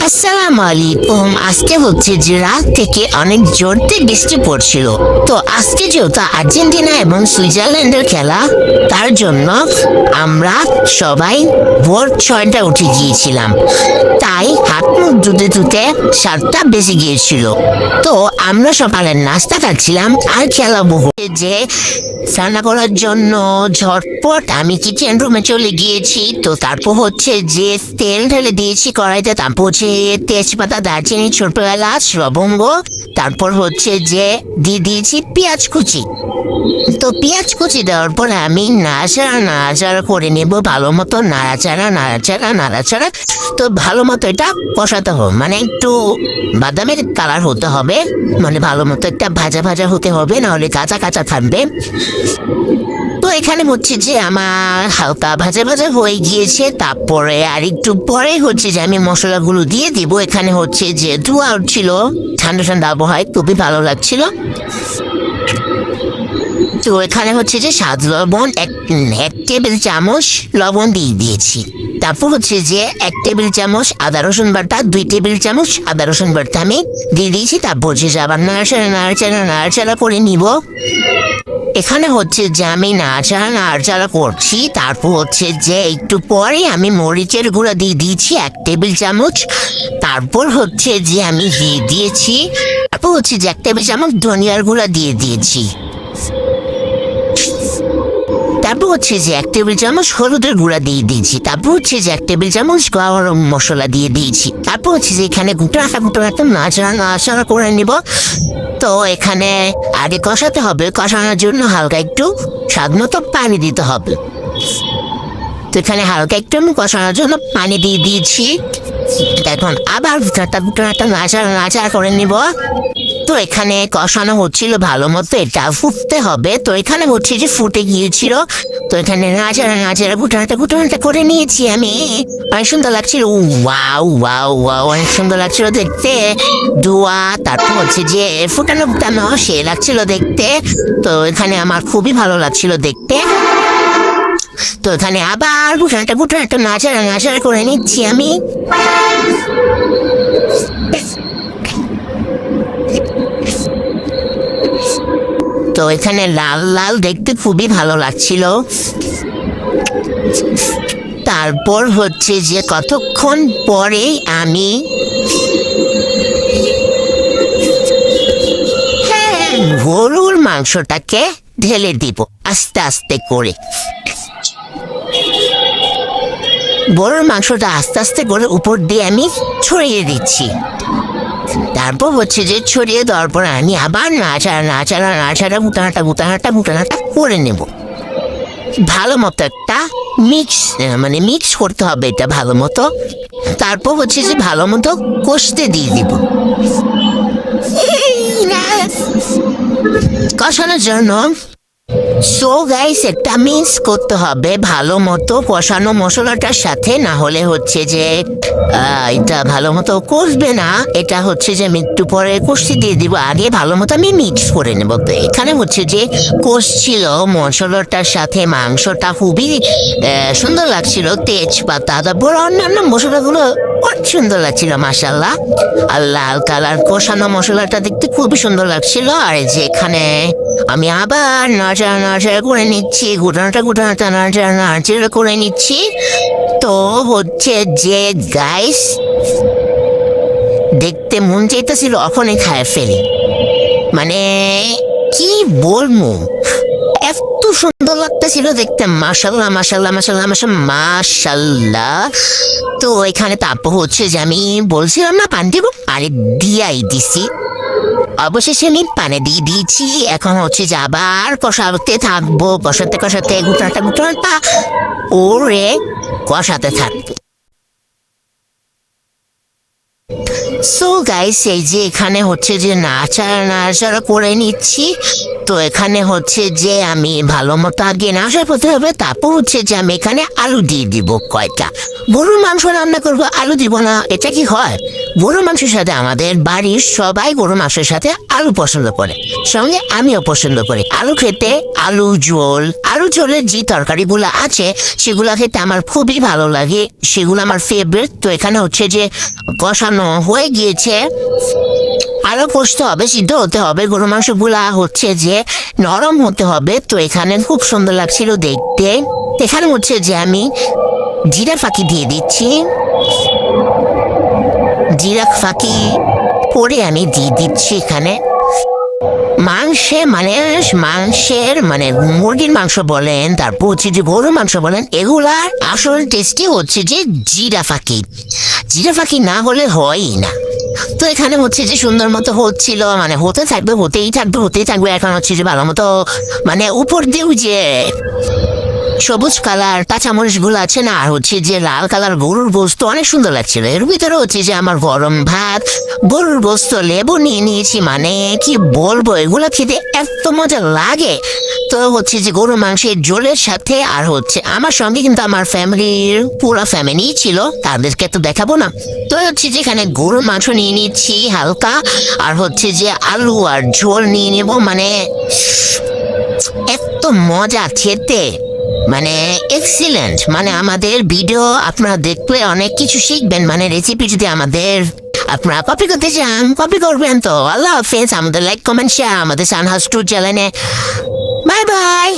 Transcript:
আসসালামু আলাইকুম। আজকে হচ্ছে যে রাত থেকে অনেক জোরতে বৃষ্টি পড়ছিল। তো আজকে যেহেতু আর্জেন্টিনা এবং সুইজারল্যান্ডের খেলা, তার জন্য আমরা সবাই ভোর 6টায় উঠে গিয়েছিলাম। তাই হাত মুখ ধুতে ধুতে 7টা বেজে গিয়েছিল। তো আমরা সকালে নাস্তা খাচ্ছিলাম আর খেলা বহু যে রান্না করার জন্য ঝটপট আমি কিচেন রুমে চলে গিয়েছি। তো তারপর হচ্ছে যে তেল ঢেলে দিয়েছি কড়াইতে, তারপর হচ্ছে তেজপাতা, দারচিনি, ছোট এলাচ, লবঙ্গ, তারপর হচ্ছে যে দিয়ে দিয়েছি পেঁয়াজ কুচি। তো পেঁয়াজ কুচি দেওয়ার পর আমি নাড়াচাড়া করে নেব, ভালো মতো নাড়াচাড়া। তো ভালো মতো এটা কষাতে হবে, মানে একটু বাদামের কালার হতে হবে, মানে ভালো মতো একটা ভাজা ভাজা হতে হবে, নাহলে কাঁচা কাঁচা থাকবে। তো এখানে হচ্ছে যে আমার হালকা ভাজা ভাজা হয়ে গিয়েছে। তারপরে আর একটু পরে হচ্ছে যে আমি মশলাগুলো দিয়ে দিব। এখানে হচ্ছে যে ধোঁয়া উঠছিল, ঠান্ডা ঠান্ডা আবহাওয়ায় খুবই ভালো লাগছিল। তো এখানে হচ্ছে যে স্বাদ লবণ এক টেবিল চামচ লবণ দিয়ে দিয়েছি। তারপর হচ্ছে যে 1 টেবিল চামচ আদা রসুন বাটা, 2 টেবিল চামচ আদা রসুন বাটা আমি দিয়ে দিয়েছি। তারপর হচ্ছে যে আবার নাড়াচাড়া করে নিব। এখানে হচ্ছে যে আমি নাড়াচাড়া করছি। তারপর হচ্ছে যে একটু পরে আমি মরিচের গুঁড়া দিয়ে দিয়েছি 1 টেবিল চামচ। তারপর হচ্ছে যে আমি দিয়ে দিয়েছি, তারপর হচ্ছে যে 1 টেবিল চামচ ধনিয়ার গুঁড়া দিয়ে দিয়েছি। তারপর হচ্ছে যে 1 টেবিল চামচ হলুদের গুঁড়া দিয়ে দিয়েছি। তারপর হচ্ছে যে 1 টেবিল চামচ গরম মশলা দিয়ে দিয়েছি। তারপর হচ্ছে যে এখানে গুঁটো নাড়াচাড়া করে নিব। তো এখানে আগে কষাতে হবে, কষানোর জন্য হালকা একটু স্বাদ মতো পানি দিতে হবে। তো এখানে হালকা একটু আমি কষানোর জন্য পানি দিয়ে দিয়েছি। এখন আবার নাড়াচাড়া করে নিব। তো এখানে কষানো হচ্ছিল ভালো মতো, এটা ফুটতে হবে। তো এখানে হচ্ছে যে ফুটে গিয়েছিল। তো এখানে নাড়াচাড়া গুটানাটা করে নিয়েছি আমি। অনেক সুন্দর লাগছিল, ওয়াও অনেক সুন্দর লাগছিল দেখতে। ধোয়া, তারপর হচ্ছে যে ফুটানো সে লাগছিল দেখতে। তো এখানে আমার খুবই ভালো লাগছিল দেখতে। তো এখানে আবার গুটানাটা নাড়াচাড়া করে নিচ্ছি আমি। তো এখানে লাল লাল দেখতে খুবই ভালো লাগছিল। তারপর হচ্ছে যে কতক্ষণ পরে আমি গরুর মাংসটাকে ঢেলে দিব আস্তে আস্তে করে। গরুর মাংসটা আস্তে আস্তে করে উপর দিয়ে আমি ছড়িয়ে দিচ্ছি। তারপর হচ্ছে যে ছড়িয়ে দেওয়ার পর আমি আবার নাড়াচাড়া গুটানাটা করে নেব। ভালো মতো একটা মিক্স করতে হবে এটা ভালো মতো। তারপর হচ্ছে যে ভালো মতো কষতে দিয়ে দিব। কষানোর জন্য একটা মিক্স করতে হবে ভালো মতো কষানো মশলাটার সাথে, না হলে হচ্ছে যে এটা ভালো মতো কষবে না। এটা হচ্ছে যে আমি একটু পরে কষতে দিয়ে দিব, আগে ভালো মতো আমি মিক্স করে নেব। তো এখানে হচ্ছে যে কষছিল মশলাটার সাথে মাংসটা, খুবই সুন্দর লাগছিল। তেজপাতা, তারপর অন্যান্য মশলাগুলো অনেক সুন্দর লাগছিল মাশাআল্লাহ। আর লাল কালার কষানো মশলাটা দেখতে খুবই সুন্দর লাগছিল। আর যে এখানে আমি আবার নাড়াচাড়া করে নিচ্ছি, গুটানাটা নাড়াচাড়া করে নিচ্ছি। তো হচ্ছে যে গাইস, দেখতে মন চাইতেছিল ওখানে খায় ফেলি, মানে কি বলবো, এত সুন্দর লাগতেছিল দেখতে। মাশাল্লাহ। তো এখানে তারপর হচ্ছে যে আমি বলছিলাম না পানি দিব, পানি দিয়াই দিছি। অবশেষে আমি পানি দিয়ে দিয়েছি। এখন হচ্ছে যে আবার কষাতে থাকবো, কষাতে গুটানাটা ওরে কষাতে থাকবো। সো গাইস, এই যে এখানে হচ্ছে যে নাড়াচাড়া করে নিচ্ছি। তো এখানে হচ্ছে যে আমি ভালো মতো আগে নাড়াচাড়া করতে হবে। তারপর হচ্ছে যে আমি এখানে আলু দিয়ে দিব কয়টা। গরুর মাংস রান্না করবো, আলু দিব না, এটা কি হয়? গরুর মাংসের সাথে আমাদের বাড়ির সবাই গরুর মাংসের সাথে আলু পছন্দ করে, সঙ্গে আমিও পছন্দ করি আলু খেতে। আলু ঝোলের যে তরকারিগুলো আছে সেগুলো খেতে আমার খুবই ভালো লাগে, সেগুলো আমার ফেভারিট। তো এখানে হচ্ছে যে কষানো হয়ে গিয়েছে, আরো কষতে হবে, সিদ্ধ হতে হবে, গরু মাংসগুলা হচ্ছে যে নরম হতে হবে। তো এখানে খুব সুন্দর লাগছিল দেখতে। এখানে হচ্ছে যে আমি জিরা ফাঁকি দিয়ে দিচ্ছি, জিরা ফাঁকি পরে আমি দিয়ে দিচ্ছি এখানে মাংসের মানে মুরগির মাংস বলেন, তারপর হচ্ছে যে গরুর মাংস বলেন, এগুলার আসল টেস্টি হচ্ছে যে জিরা ফাঁকি না হলে হয়ই না। তো এখানে হচ্ছে যে সুন্দর মতো হচ্ছিল, মানে হতেই থাকবে। এখন হচ্ছে যে ভালো মতো মানে উপর দিয়েও যে সবুজ কালার কাঁচামরিচ গুলো আছে না, আর হচ্ছে যে লাল কালার গরুর গোস্ত অনেক সুন্দর লাগছিল। এর ভিতরে হচ্ছে যে আমার গরম ভাত, গরুর গোস্ত, লেবু নিয়ে নিয়েছি, মানে কি বলবো, এগুলো খেতে এত মজা লাগে। তো হচ্ছে যে গরুর মাংসের ঝোলের সাথে আর হচ্ছে আমার সঙ্গে কিন্তু আমার ফ্যামিলির পুরো ফ্যামিলি ছিল, তাদেরকে তো দেখাবো না। তো হচ্ছে যে এখানে গরুর মাংস নিয়ে নিচ্ছি হালকা, আর হচ্ছে যে আলু আর ঝোল নিয়ে নেবো, মানে এত মজা খেতে, মানে এক্সিলেন্ট। মানে আমাদের ভিডিও আপনারা দেখলে অনেক কিছু শিখবেন, মানে রেসিপি যদি আপনারা কপি করতে চান কপি করবেন। তো আল্লাহ হাফেজ, আমাদের লাইক কমেন্ট শেয়ার আমাদের সানহাউস ট্যুর চ্যানেলে। Bye bye.